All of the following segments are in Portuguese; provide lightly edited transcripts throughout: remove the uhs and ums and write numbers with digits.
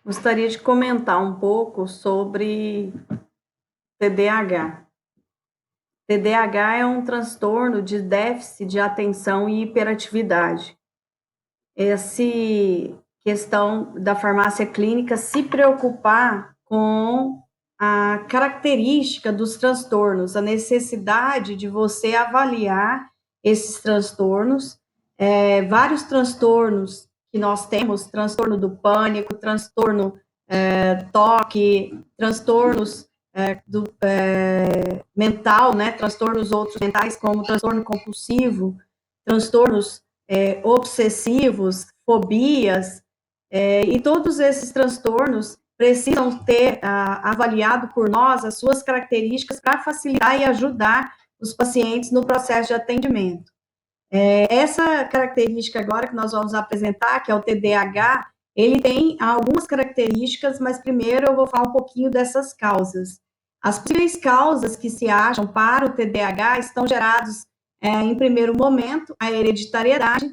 Gostaria de comentar um pouco sobre TDAH. TDAH é um transtorno de déficit de atenção e hiperatividade. Essa questão da farmácia clínica se preocupar com a característica dos transtornos, a necessidade de você avaliar esses transtornos, vários transtornos que nós temos, transtorno do pânico, transtorno toque, transtornos mental, né, transtornos outros mentais, como transtorno compulsivo, transtornos obsessivos, fobias, e todos esses transtornos precisam ter avaliado por nós as suas características para facilitar e ajudar os pacientes no processo de atendimento. Essa característica agora que nós vamos apresentar, que é o TDAH, ele tem algumas características, mas primeiro eu vou falar um pouquinho dessas causas. As possíveis causas que se acham para o TDAH estão geradas, em primeiro momento, a hereditariedade.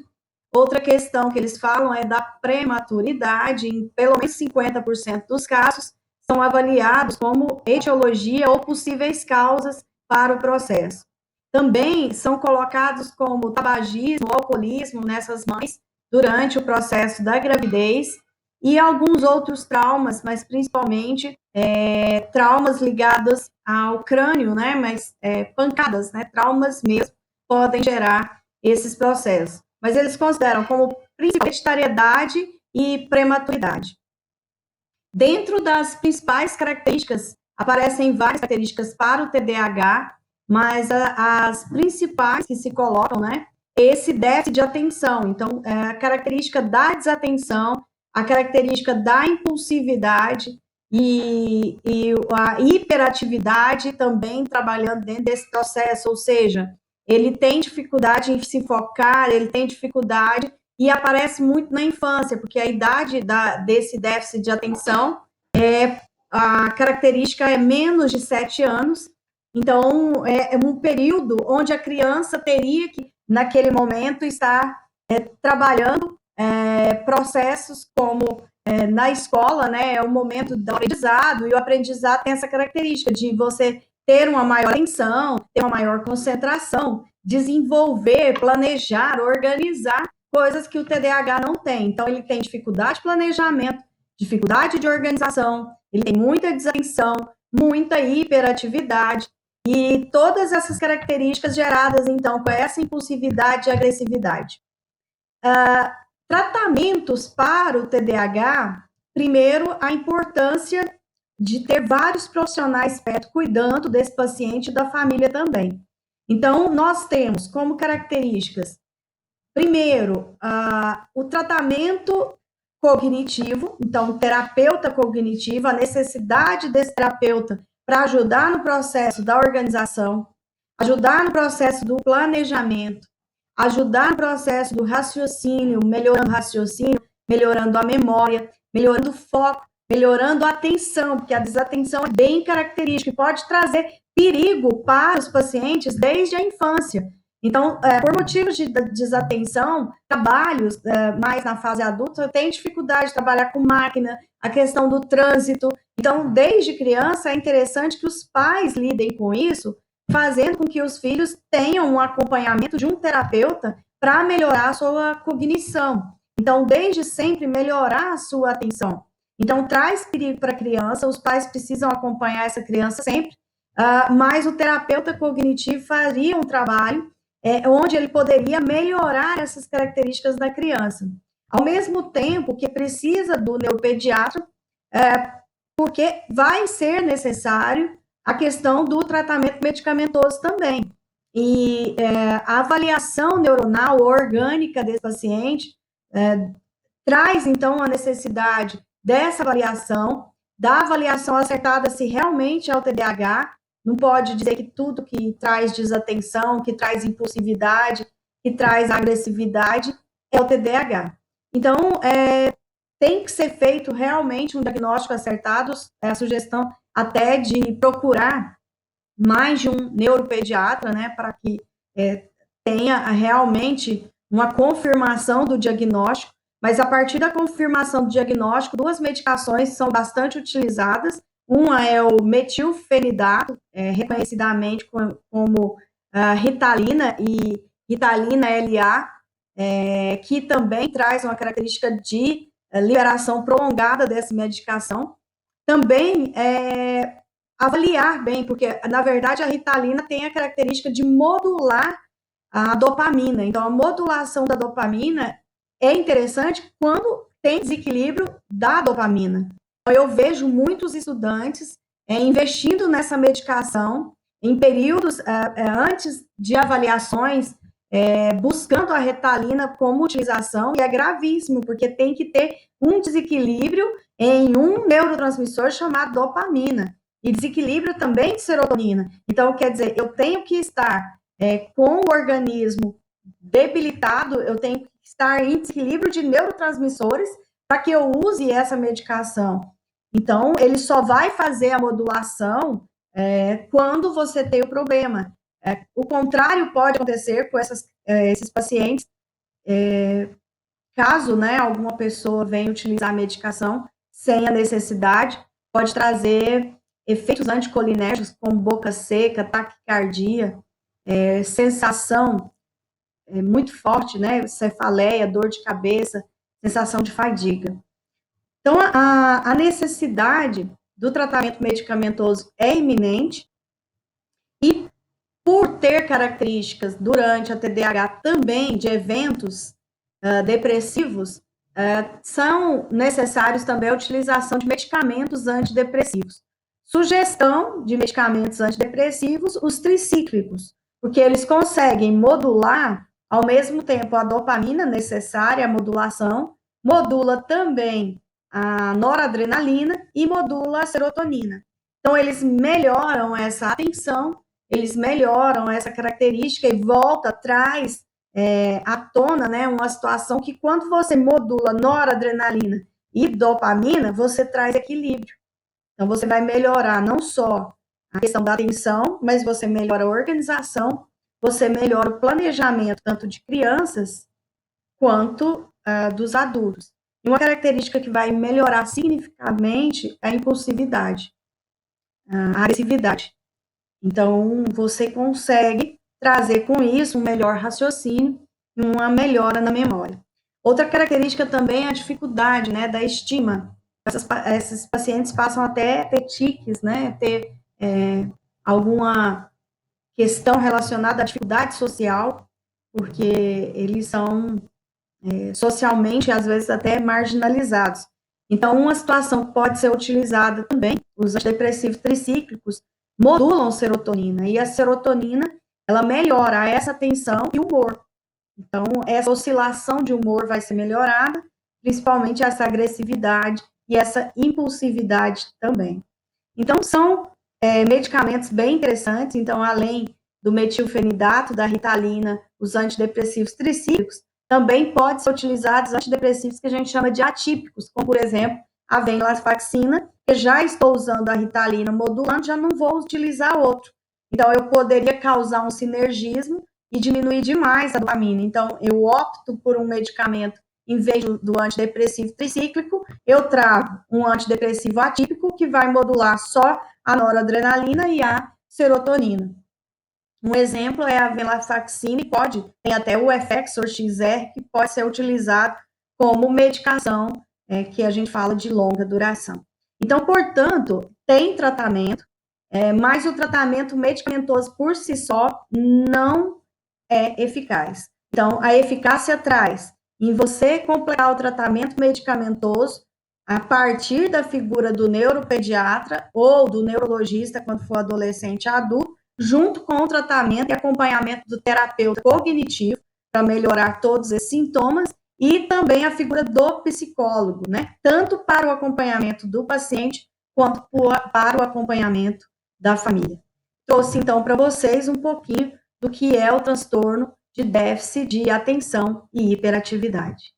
Outra questão que eles falam é da prematuridade, em pelo menos 50% dos casos, são avaliados como etiologia ou possíveis causas para o processo. Também são colocados como tabagismo, alcoolismo nessas mães durante o processo da gravidez e alguns outros traumas, mas principalmente traumas ligados ao crânio, né? Mas pancadas, né? Traumas mesmo podem gerar esses processos. Mas eles consideram como principal hereditariedade e prematuridade. Dentro das principais características, aparecem várias características para o TDAH, mas as principais que se colocam, né, esse déficit de atenção. Então, a característica da desatenção, a característica da impulsividade e a hiperatividade também trabalhando dentro desse processo, ou seja, ele tem dificuldade em se focar, ele tem dificuldade e aparece muito na infância, porque a idade desse déficit de atenção a característica é menos de 7 anos, então é um período onde a criança teria que, naquele momento, estar trabalhando processos como na escola, né, é o momento do aprendizado, e o aprendizado tem essa característica de você ter uma maior atenção, ter uma maior concentração, desenvolver, planejar, organizar coisas que o TDAH não tem. Então, ele tem dificuldade de planejamento, dificuldade de organização, ele tem muita desatenção, muita hiperatividade, e todas essas características geradas, então, com essa impulsividade e agressividade. Tratamentos para o TDAH, primeiro, a importância de ter vários profissionais perto cuidando desse paciente e da família também. Então, nós temos como características, primeiro, o tratamento cognitivo, então, terapeuta cognitivo, a necessidade desse terapeuta para ajudar no processo da organização, ajudar no processo do planejamento, ajudar no processo do raciocínio, melhorando a memória, melhorando o foco, melhorando a atenção, porque a desatenção é bem característica e pode trazer perigo para os pacientes desde a infância. Então, por motivos de desatenção, trabalhos mais na fase adulta, tem dificuldade de trabalhar com máquina, a questão do trânsito. Então, desde criança, é interessante que os pais lidem com isso, fazendo com que os filhos tenham um acompanhamento de um terapeuta para melhorar a sua cognição. Então, desde sempre, melhorar a sua atenção. Então, traz perigo para a criança, os pais precisam acompanhar essa criança sempre, mas o terapeuta cognitivo faria um trabalho onde ele poderia melhorar essas características da criança. Ao mesmo tempo que precisa do neuropediatra, porque vai ser necessário a questão do tratamento medicamentoso também. E a avaliação neuronal orgânica desse paciente traz, então, a necessidade dessa avaliação, da avaliação acertada se realmente é o TDAH. Não pode dizer que tudo que traz desatenção, que traz impulsividade, que traz agressividade é o TDAH. Então, tem que ser feito realmente um diagnóstico acertado, a sugestão até de procurar mais de um neuropediatra, né, para que tenha realmente uma confirmação do diagnóstico, mas a partir da confirmação do diagnóstico, duas medicações são bastante utilizadas. Uma é o metilfenidato, reconhecidamente como Ritalina e Ritalina LA, que também traz uma característica de liberação prolongada dessa medicação. Também avaliar bem, porque, na verdade, a Ritalina tem a característica de modular a dopamina. Então, a modulação da dopamina é interessante quando tem desequilíbrio da dopamina. Então, eu vejo muitos estudantes investindo nessa medicação em períodos antes de avaliações, buscando a Ritalina como utilização, e é gravíssimo, porque tem que ter um desequilíbrio em um neurotransmissor chamado dopamina, e desequilíbrio também de serotonina. Então, quer dizer, eu tenho que estar com o organismo debilitado, eu tenho que estar em desequilíbrio de neurotransmissores para que eu use essa medicação. Então, ele só vai fazer a modulação quando você tem o problema. O contrário pode acontecer com esses pacientes, caso, né, alguma pessoa venha utilizar a medicação sem a necessidade, pode trazer efeitos anticolinérgicos, como boca seca, taquicardia, sensação muito forte, né, cefaleia, dor de cabeça, sensação de fadiga. Então, a necessidade do tratamento medicamentoso é iminente, e por ter características durante a TDAH também de eventos depressivos, são necessários também a utilização de medicamentos antidepressivos. Sugestão de medicamentos antidepressivos, os tricíclicos, porque eles conseguem modular ao mesmo tempo a dopamina necessária, a modulação, modula também a noradrenalina e modula a serotonina. Então, eles melhoram essa atenção, eles melhoram essa característica e traz à tona, né, uma situação que quando você modula noradrenalina e dopamina, você traz equilíbrio. Então, você vai melhorar não só a questão da atenção, mas você melhora a organização, você melhora o planejamento tanto de crianças quanto dos adultos. E uma característica que vai melhorar significativamente é a impulsividade, a agressividade. Então, você consegue trazer com isso um melhor raciocínio e uma melhora na memória. Outra característica também é a dificuldade, né, da estima. Esses pacientes passam até a ter tiques, né, ter alguma questão relacionada à dificuldade social, porque eles são socialmente, às vezes, até marginalizados. Então, uma situação que pode ser utilizada também, os antidepressivos tricíclicos modulam serotonina, e a serotonina, ela melhora essa tensão e humor. Então, essa oscilação de humor vai ser melhorada, principalmente essa agressividade e essa impulsividade também. Então, são medicamentos bem interessantes. Então, além do metilfenidato, da Ritalina, os antidepressivos tricíclicos, também pode ser utilizados antidepressivos que a gente chama de atípicos, como, por exemplo, a venlafaxina, que já estou usando a Ritalina modulando, já não vou utilizar outro. Então, eu poderia causar um sinergismo e diminuir demais a dopamina. Então, eu opto por um medicamento, em vez do antidepressivo tricíclico, eu trago um antidepressivo atípico que vai modular só a noradrenalina e a serotonina. Um exemplo é a venlafaxina, tem até o Effexor XR, que pode ser utilizado como medicação, que a gente fala de longa duração. Então, portanto, tem tratamento, mas o tratamento medicamentoso por si só não é eficaz. Então, a eficácia traz em você completar o tratamento medicamentoso a partir da figura do neuropediatra ou do neurologista, quando for adolescente adulto, junto com o tratamento e acompanhamento do terapeuta cognitivo, para melhorar todos esses sintomas, e também a figura do psicólogo, né? Tanto para o acompanhamento do paciente, quanto para o acompanhamento da família. Trouxe, então, para vocês um pouquinho do que é o transtorno de déficit de atenção e hiperatividade.